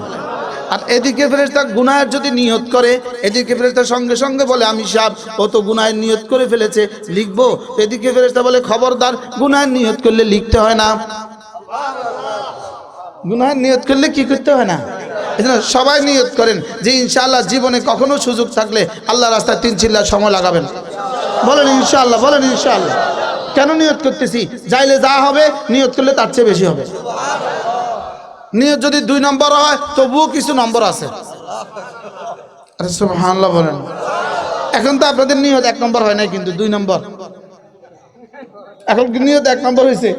আর এদিকে ফেরেশতা গুনাহের যদি নিয়ত করে, এদিকে ফেরেশতা সঙ্গে সঙ্গে বলে আমি সাহেব ও তো গুনাহের নিয়ত করে ফেলেছে, লিখবো। এদিকে ফেরেশতা বলে খবরদার, গুনাহের নিয়ত করলে লিখতে হয় না। গুনাহের নিয়ত করলে কি করতে হয় না? এজন্য সবাই নিয়ত করেন যে ইনশাআল্লাহ জীবনে কখনো সুযোগ থাকলে আল্লাহ রাস্তায় 3 চিল্লা সময় লাগাবেন। বলেন ইনশাআল্লাহ, বলেন ইনশাআল্লাহ। কেন নিয়ত করতেছি? যাইলে যা হবে নিয়ত করলে তার চেয়ে বেশি হবে। নিয়ত যদি 2 নম্বর হয় তবুও কিছু নম্বর আছে। আরে সুবহানাল্লাহ বলেন। এখন তো আপনাদের নিয়ত 1 নম্বর হয় নাই, কিন্তু 2 নম্বর। এখন নিয়ত 1 নম্বর হয়েছে,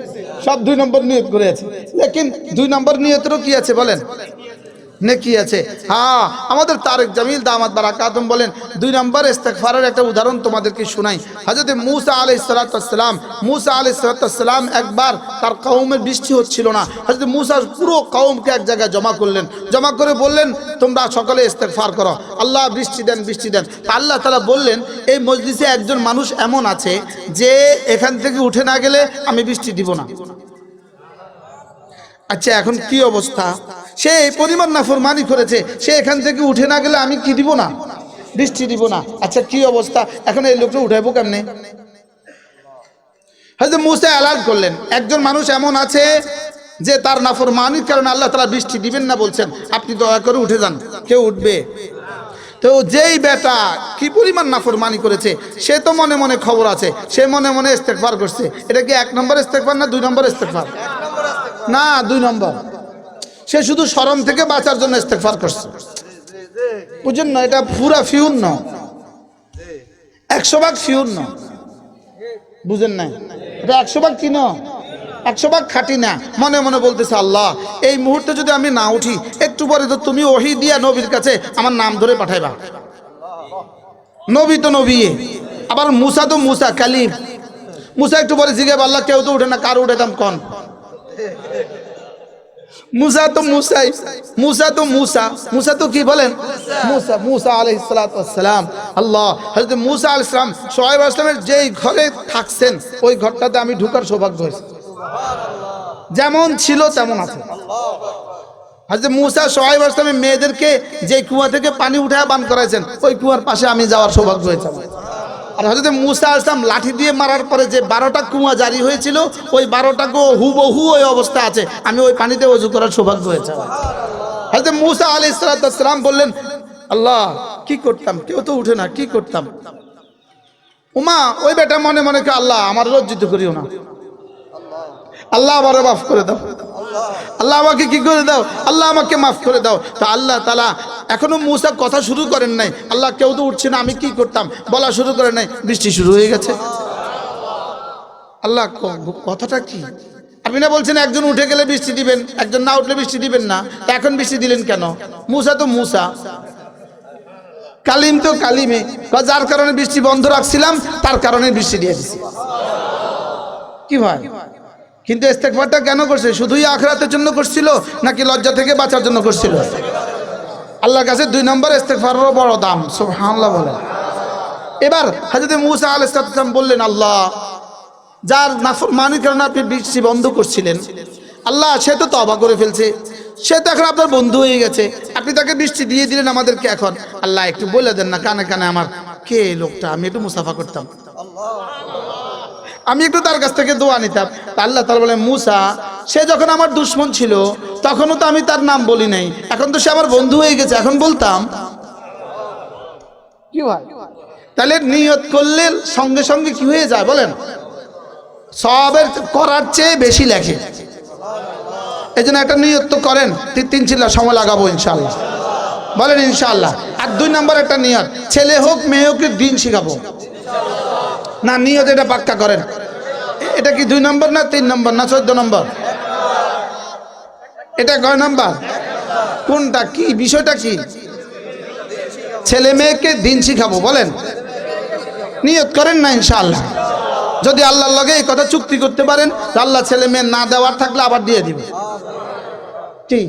সব 2 নম্বর নিয়ত করে আছে। লেকিন 2 নম্বর নিয়তেরও কি আছে বলেন? নেকি আছে। হ্যাঁ, আমাদের তারেক জামিল দামাত বারাকাতুম বলেন 2 নম্বর ইস্তেগফারের একটা উদাহরণ তোমাদেরকে শোনাই। হযরত মুসা আলাইহিস সালাম একবার তার কওমের বৃষ্টি হচ্ছিল না। হযরত মুসা পুরো কওমকে এক জায়গায় জমা করলেন, জমা করে বললেন তোমরা সকলে ইস্তেগফার করো, আল্লাহ বৃষ্টি দেন, বৃষ্টি দেন। আল্লাহ তাআলা বললেন এই মজলিসে একজন মানুষ এমন আছে যে এখান থেকে উঠে না গেলে আমি বৃষ্টি দিব না। আচ্ছা এখন কি অবস্থা? সে এই পরিমাণ নাফরমানি করেছে, সে এখান থেকে উঠে না গেলে আমি কি দিব না? বৃষ্টি দিব না। আচ্ছা কি অবস্থা? এখন এই লোকটা উঠাইবো কেমনে? হযরত মুসা এলান করলেন একজন মানুষ এমন আছে যে তার নাফরমানির কারণে আল্লাহ তাআলা বৃষ্টি দিবেন না বলছেন, আপনি দয়া করে উঠে যান। কেউ উঠবে? তো যেই বেটা কি পরিমাণ নাফরমানি করেছে সে তো মনে মনে খবর আছে, সে মনে মনে ইস্তেগফার করছে। এটা কি 1 নম্বর ইস্তেগফার না 2 নম্বর ইস্তেগফার? না, 2 নম্বর। সে শুধু শরম থেকে বাঁচার জন্য ইস্তেগফার করছে, বুঝছেন না? এটা পুরা ফিউর না, 100 ভাগ ফিউর না, বুঝেন না? এটা 100 ভাগ কি না, 100 ভাগ খাঁটি না। মনে মনে বলতেছে, আল্লাহ এই মুহূর্তে যদি আমি না উঠি, একটু পরে তো তুমি ওহী দিয়া নবীর কাছে আমার নাম ধরে পাঠাইবা। নবী তো নবী, আবার মুসা তো মুসা কালিম। মুসা একটু পরে জিজ্ঞাসা, আল্লাহ কেউ তো উঠে না, কার উঠেতাম কন? মুসা তো মুসাই, মুসা তো মুসা, মুসা তো কি বলেন? মুসা, মুসা আলাইহিস সালাতু ওয়াস সালাম। আল্লাহ হযরত মুসা আলাইহিস সালাম শুআয়ব আলাইহিস সালামের যেই ঘরে থাকছেন ওই ঘরটাতে আমি ঢোকার সৌভাগ্য হয়েছে। যেমন ছিল তেমন আছে। হযরত মুসা শুআয়ব আলাইহিস সালামের মেয়েদেরকে যে কুয়া থেকে পানি উঠায় পান করাইছেন ওই কুয়ার পাশে আমি যাওয়ার সৌভাগ্য হয়েছে। আর হযরত মুসা আলাইহিস সালাম লাঠি দিয়ে মারার পরে যে 12টা কুয়া জারি হয়েছিল ওই 12টাকেও হুবহু ওই অবস্থা আছে, আমি ওই পানিতে ওযু করার সৌভাগ্য হয়েছে। হযরত মুসা আলাইহিস সালাম বললেন, আল্লাহ কি করতাম, কেউ তো উঠে না, কি করতাম? উমা ওই বেটা মনে মনে কে, আল্লাহ আমার লজ্জিত করিও না, আল্লাহ আমারে মাফ করে দাও, আল্লাহ আমাকে কি করে দাও, আল্লাহ আমাকে মাফ করে দাও। তো আল্লাহ তাআলা এখনো মুসা কথা শুরু করেন নাই, আল্লাহ কেউ তো উঠছে না, আমি কি করতাম বলা শুরু করেন নাই, বৃষ্টি শুরু হয়ে গেছে। আল্লাহ কথাটা কি? আপনি না বলছেন একজন উঠে গেলে বৃষ্টি দিবেন, একজন না উঠলে বৃষ্টি দিবেন না, তা এখন বৃষ্টি দিলেন কেন? মুসা তো মুসা, কালিম তো কালিমে, যার কারণে বৃষ্টি বন্ধ রাখছিলাম তার কারণে বৃষ্টি দিয়ে দিছি। কি ভাই? কিন্তু ইস্তেগফারটা কেন করছে? শুধুই আখিরাতের জন্য করছিল নাকি লজ্জা থেকে বাঁচার জন্য করছিল? আল্লাহর কাছে 2 নম্বর ইস্তেগফারেরও বড় দাম। সুবহানাল্লাহ বলেন। এবার হযরত মুসা আলাইহিস সালাম বললেন, আল্লাহ যার নাফরমানির কারণে আপনি বৃষ্টি বন্ধ করছিলেন, আল্লাহ সে তো তওবা করে ফেলছে, সে তো এখন আপনার বন্ধু হয়ে গেছে, আপনি তাকে বৃষ্টি দিয়ে দিলেন আমাদেরকে। এখন আল্লাহ একটু বলে দেন না কানে কানে আমার, কে লোকটা, আমি একটু মুসাফা করতাম, আমি একটু তার কাছ থেকে দোয়া নিতাম। আল্লাহ তাআলা বলেন, মুসা সে যখন আমার দুশমন ছিল তখনও তো আমি তার নাম বলি নাই, এখন তো সে আমার বন্ধু হয়ে গেছে, এখন বলতাম। কি হয়? তাহলে নিয়ত করলে সঙ্গে সঙ্গে কি হয়ে যায় বলেন? সওয়াবের করার চেয়ে বেশি লেখে। এই জন্য একটা নিয়ত তো করেন, 3 চিল্লা সময় লাগাবো ইনশাআল্লাহ, বলেন ইনশাআল্লাহ। আর 2 নম্বর একটা নিয়ত, ছেলে হোক মেয়ে হোক দিন শিখাবো না, নিয়ত এটা পাক্কা করেন। এটা কি 2 নম্বর না 3 নম্বর না 14 নম্বর? এটা কয় নম্বর? কোনটা? কি বিষয়টা কি? ছেলে মেয়েকে দিন শিখাবো, বলেন নিয়ত করেন না ইনশাআল্লাহ। যদি আল্লাহর লগে এই কথা চুক্তি করতে পারেন, আল্লাহ ছেলে মেয়ে না দেওয়ার থাকলে আবার দিয়ে দিবে। ঠিক,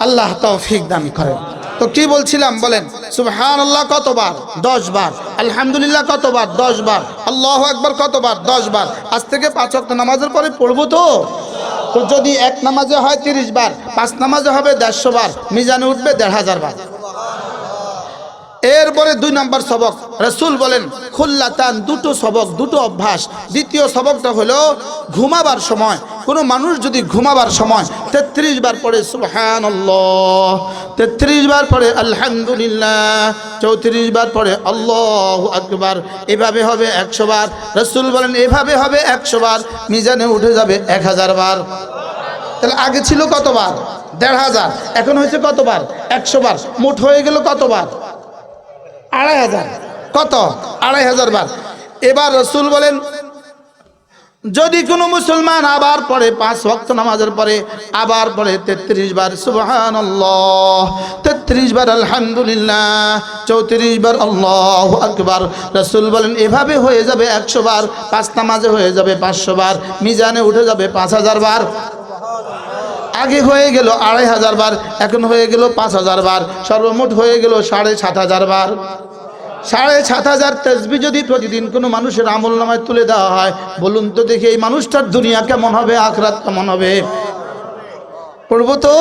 আল্লাহ তৌফিক দান করেন। তো কি বলছিলাম বলেন? সুবহানাল্লাহ কতবার? 10 বার। আলহামদুলিল্লাহ কতবার? 10 বার। আল্লাহু আকবার কতবার? 10 বার। আজ থেকে 5 ওয়াক্ত নামাজের পরে পড়বো তো। তো যদি এক নামাজে হয় 30 বার, 5 নামাজে হবে 150 বার, মিজানে উঠবে 1500 বার। এরপরে 2 নম্বর সবক, রাসূল বলেন খুল্লাতান, দুটো সবক, দুটো অভ্যাস। দ্বিতীয় সবকটা হলো ঘুমাবার সময় কোনো মানুষ যদি ঘুমাবার সময় 33 বার পড়ে সুবহানাল্লাহ, 33 বার পড়ে আলহামদুলিল্লাহ, 34 বার পড়ে আল্লাহু আকবার, এভাবে হবে 100 বার। রাসূল বলেন এভাবে হবে 100 বার, মিজানে উঠে যাবে 1000 বার। তাহলে আগে ছিল কতবার? 1500, এখন হয়েছে কতবার? 100 বার। মোট হয়ে গেল কতবার? 2500। কত? 2500 বার। এবার রাসূল বলেন যদি কোনো মুসলমান আবার পড়ে 5 ওয়াক্ত নামাজের পরে আবার পড়ে 33 বার সুবহানাল্লাহ, 33 বার আলহামদুলিল্লাহ, 34 বার আল্লাহু আকবার, রাসূল বলেন এভাবে হয়ে যাবে 100 বার। 5 নামাজে হয়ে যাবে 500 বার, মিজানে উঠে যাবে 5000 বার। আগে হয়ে গেল 2500 বার, এখন হয়ে গেল 5000 বার, সর্বমোট হয়ে গেল 7500 বার। 7500 তাসবিহ যদি প্রতিদিন কোনো মানুষের আমলনামায় তুলে দেওয়া হয়, বলুন তো দেখি এই মানুষটার দুনিয়া কেমন হবে, আখিরাত কেমন হবে? পড়বো তো?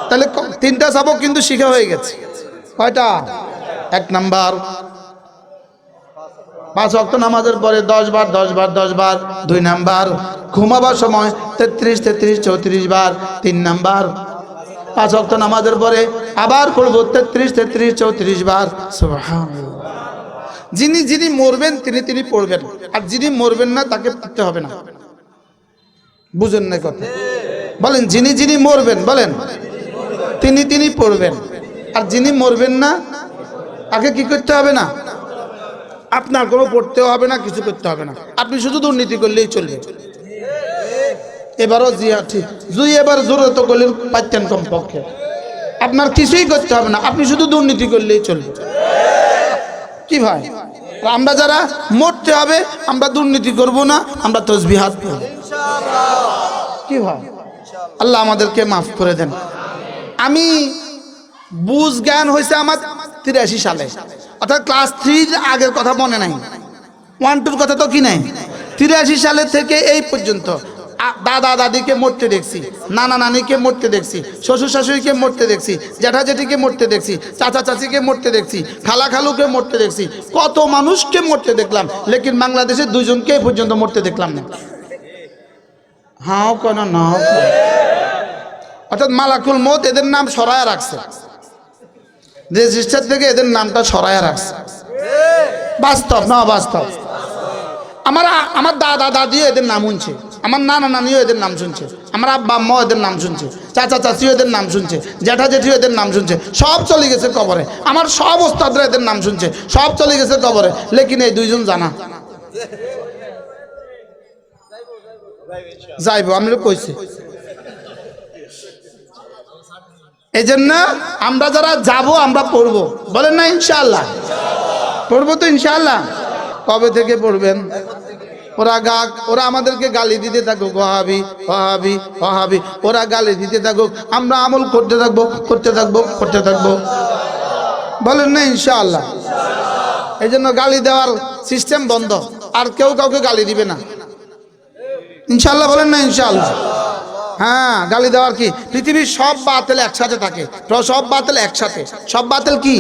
তাহলে 3টা সবক কিন্তু শিখা হয়ে গেছে। কয়টা? 1 নাম্বার 5 ওয়াক্ত নামাজের পরে 10 বার 10 বার 10 বার। 2 নাম্বার ঘুমাবার সময় 33 33 34 বার। 3 নাম্বার 5 ওয়াক্ত নামাজের পরে আবার করব 33 33 34 বার। সুবহানাল্লাহ। যিনি মরবেন তিনি পড়বেন, আর যিনি মরবেন না তাকে পড়তে হবে না। বুঝেন না কথা? বলেন, যিনি মরবেন, বলেন তিনি পড়বেন, আর যিনি মরবেন না তাকে কি করতে হবে না? আপনার কোনো পড়তেও হবে না, কিছু করতে হবে না। আপনি শুধু দুর্নীতি করলেই চলবে। এবারও জিয়া ঠিক জুই এবার জোরে তো করলে পাচ্ছেন কমপক্ষে। আপনার কিছুই করতে হবে না, আপনি শুধু দুর্নীতি করলেই চলবে। কি ভাই, আমরা যারা মরতে হবে আমরা দুর্নীতি করব না, আমরা তসবিহাত করব। কি ভাই, আল্লাহ আমাদেরকে মাফ করে দেন। আমি বুঝ জ্ঞান হয়েছে আমার 83 সালে, অর্থাৎ ক্লাস 3 আগের কথা মনে নাই, 1 2 কথা তো কি নাই। 83 সালে থেকে এই পর্যন্ত দাদা দাদিকে মরতে দেখছি, নানা নানিকে মরতে দেখছি, শ্বশুর শাশুড়িকে মরতে দেখছি, জ্যাঠা জেঠিকে মরতে দেখছি, চাচা চাচিকে মরতে দেখছি, খালা খালুকে মরতে দেখছি, কত মানুষকে মরতে দেখলাম, লেকিন বাংলাদেশে 2 জনকে এই পর্যন্ত মরতে দেখলাম না। হাও কেন না, অর্থাৎ মালাকুল মউত এদের নাম সরায়া রাখছে, রেজিস্টার থেকে এদের নামটা সরায়া রাখছে। বাস্তব না বাস্তব? আমার দাদা দাদিও এদের নাম শুনছে, আমার নানা নানিও এদের নাম শুনছে, আমার আব্বা আম্মাও এদের নাম শুনছে, চাচা চাচিও এদের নাম শুনছে, জ্যাঠা জেঠিও এদের নাম শুনছে, সব চলে গেছে কবরে। আমার সব ওস্তাদরা এদের নাম শুনছে, সব চলে গেছে কবরে, লেকিন এই 2 জন জানা যাইব। আমি কইছি এই জন্য আমরা যারা যাব আমরা পড়বো, বলেন না ইনশাআল্লাহ? পড়বো তো ইনশাআল্লাহ। কবে থেকে পড়বেন? ওরা আমাদেরকে গালি দিতে থাকুক, ওয়াহাবি ওয়াহাবি ওয়াহাবি, ওরা গালি দিতে থাকুক, আমরা আমল করতে থাকবো করতে থাকবো করতে থাকবো, বলেন না ইনশাআল্লাহ? এই জন্য গালি দেওয়ার সিস্টেম বন্ধ, আর কেউ কাউকে গালি দিবে না ইনশাআল্লাহ, বলেন না ইনশাআল্লাহ? হ্যাঁ, গালি দেওয়ার কি, পৃথিবীর সব বাতিল একসাথে থাকে, সব বাতিল একসাথে। সব বাতিল কি?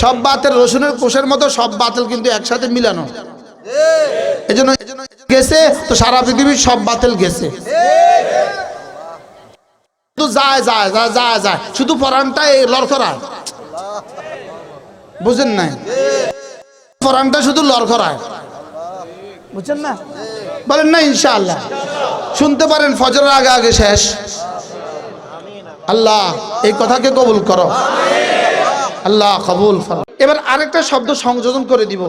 সব বাতিল রসুনের কোষের মতো, সব বাতিল কিন্তু একসাথে মিলানো। এজন্য গেছে তো সারা পৃথিবীর সব বাতিল গেছে, শুধু যায় যায় যায় যায় যায়, শুধু পরানটা লড়খড়ায়, বুঝেন নাই? পরানটা শুধু লড়খড়ায়, বুঝছেন না? বলেন না ইনশাআল্লাহ? শুনতে পারেন ফজরের আগে আগে শেষ। আল্লাহ এই কথাকে কবুল করো, আল্লাহ কবুল করো। এবার আরেকটা শব্দ সংযোজন করে দিব,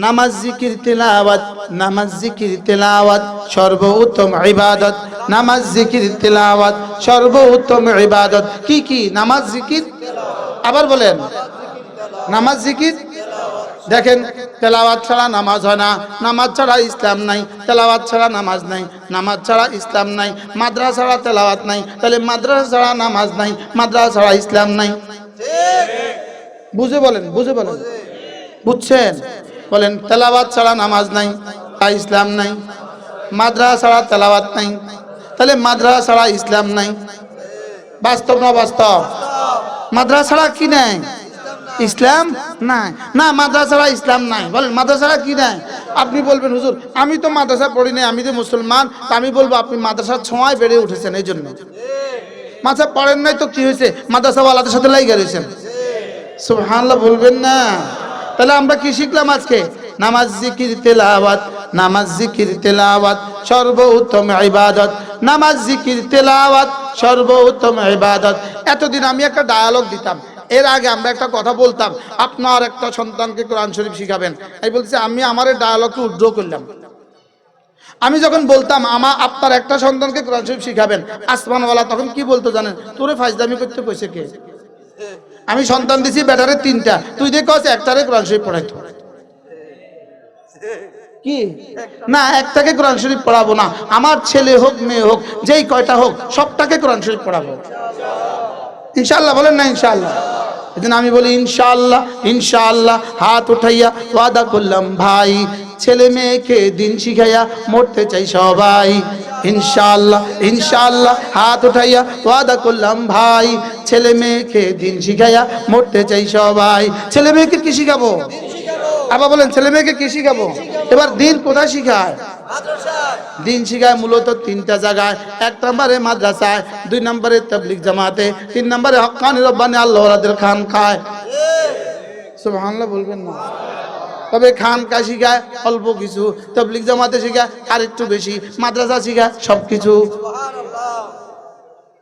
নামাজ জিকির তেলাওয়াত। নামাজ জিকির তেলাওয়াত সর্বোত্তম ইবাদত। নামাজ জিকির তেলাওয়াত সর্বোত্তম ইবাদত। কি কি? নামাজ জিকির, আবার বলেন নামাজ জিকির। দেখেন, তেলাওয়াত ছাড়া নামাজ হয় না, নামাজ ছাড়া ইসলাম নাই, তেলাওয়াত ছাড়া নামাজ নাই, নামাজ ছাড়া ইসলাম নাই, মাদ্রাসা ছাড়া তেলাওয়াত নাই, তাহলে মাদ্রাসা ছাড়া নামাজ নাই, মাদ্রাসা ছাড়া ইসলাম নাই। বুঝে বলেন, বুঝে বলেন, বুঝছেন? বলেন, তেলাওয়াত ছাড়া নামাজ নাই, ইসলাম নাই, মাদ্রাসা ছাড়া তেলাওয়াত নাই, তাহলে মাদ্রাসা ছাড়া ইসলাম নাই। বাস্তব না বাস্তব? মাদ্রাসা ছাড়া কি নাই? ইসলাম নাই। না, মাদ্রাসা ছাড়া ইসলাম নাই। বলেন, মাদ্রাসা ছাড়া কি নাই? আপনি বলবেন, হুজুর আমি তো মাদ্রাসা পড়ি নাই, আমি তো মুসলমান। তা আমি বলবো, আপনি মাদ্রাসার ছোঁয়ায় বেড়ে উঠেছেন, এই জন্য। মাদ্রাসা পড়েন নাই তো কি হয়েছে? মাদ্রাসাওয়ালাদের সাথে লাগিয়ে রয়েছেন। সুবহানাল্লাহ বলবেন না? তাহলে আমরা কি শিখলাম আজকে? নামাজ জিকির তেলাওয়াত। নামাজ জিকির তেলাওয়াত সর্বোত্তম ইবাদত। নামাজ জিকির তেলাওয়াত সর্বোত্তম ইবাদত। এতদিন আমি একটা ডায়ালগ দিতাম, এর আগে আমরা একটা কথা বলতাম, আপনার একটা সন্তানকে কোরআন শরীফ শিখাবেন। আমি বলছি, আমি আমার ডায়ালগকে উইথড্র করলাম। আমি যখন বলতাম আপনার একটা সন্তানকে কোরআন শরীফ শিখাবেন, আসমানওয়ালা তখন কি বলতো জানেন? তোরে ফাজলামি করতে কইছে কে? আমি সন্তান দিছি ব্যাটারে 3টা, তুই দেখছ একটারে কোরআন শরীফ পড়াইতো। কি না, একটাকে কোরআন শরীফ পড়াবো না, আমার ছেলে হোক মেয়ে হোক যেই কয়টা হোক সবটাকে কোরআন শরীফ পড়াবো ইনশাআল্লাহ। বলেন না ইনশাআল্লাহ? এদিন আমি বলি ইনশাআল্লাহ ইনশাআল্লাহ, হাত উঠাইয়া ওয়াদা করলাম ভাই, ছেলে মেয়েকে দিন শিখাইয়া মরতে চাই সবাই। ইনশাআল্লাহ ইনশাআল্লাহ, হাত উঠাইয়া ওয়াদা করলাম ভাই, ছেলে মেয়েকে দিন শিখাইয়া মরতে চাই সবাই। ছেলে মেয়েকে কি শিখাবো? আবার বলেন ছেলে মেয়েকে কি শিখাবো? এবার দিন কোথায় শিখায়? দিন শিখায় মূলত তিনটা জায়গায়। এক নম্বরে মাদ্রাসায়, দুই নম্বরে তাবলীগ জামাতে, তিন নম্বরে হক্কানি রব্বানি আল্লাহওয়ালাদের খানকায়। সুবহানাল্লাহ বলবেন না? তবে খানকা শিখায় অল্প কিছু, তাবলীগ জামাতে শিখায় আর একটু বেশি, মাদ্রাসা শিখায় সবকিছু।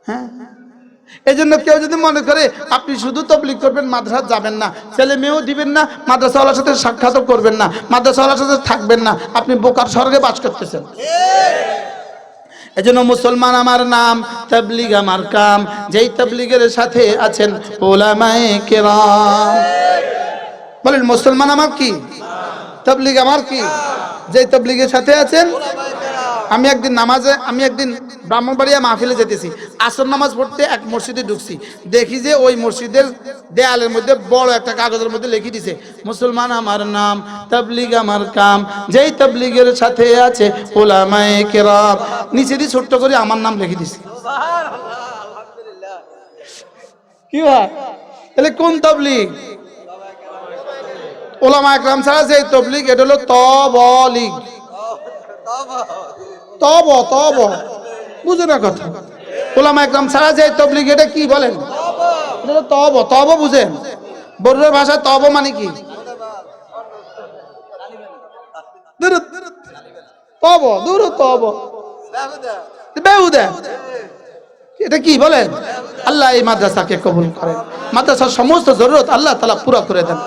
হ্যাঁ, এই জন্য কেউ যদি মনে করে আপনি শুধু তাবলীগ করবেন, মাদ্রাসা যাবেন না, ছেলে মেয়েও দিবেন না, মাদ্রাসাওয়ালার সাথে সাক্ষাৎও করবেন না, মাদ্রাসাওয়ালার সাথে থাকবেন না, আপনি বোকার স্বর্গে বাস করতেছেন। এজন্য মুসলমান আমার নাম, তাবলীগ আমার কাম। যেই তাবলীগের সাথে আছেন উলামায়ে কেরাম। বলেন মুসলমান আমার কি? তাবলীগ আমার কি? যেই তাবলীগের সাথে আছেন। আমি একদিন ব্রাহ্মণবাড়িয়া মাহফিলে যেতেছি, আসর নামাজ পড়তে এক মসজিদে ঢুকছি, দেখি যে ওই মসজিদের দেয়ালের মধ্যে বড় একটা কাগজের মধ্যে লিখে দিছে, মুসলমান আমার নাম, তাবলীগ আমার কাম, যেই তাবলীগের সাথে আছে উলামায়ে কেরাম। নিচে দিয়ে ছোট্ট করে আমার নাম লিখে দিছে। কি হয় তাহলে? কোন তাবলীগ? উলামায়ে কেরাম ছাড়া যে তাবলীগ, এটা হলো তবলীগ। তব বুঝো না কথা? উলামায়ে কেরাম ছাড়া যে তাবলীগ, এটা কি বলেন? এটা তব বুঝেন? বড়ুয়ার ভাষায় তব মানে কি? তব বেহুদা, এটা কি বলেন? আল্লাহ এই মাদ্রাসাকে কবুল করেন, মাদ্রাসার সমস্ত জরুরত আল্লাহ তাআলা পুরা করে দেন।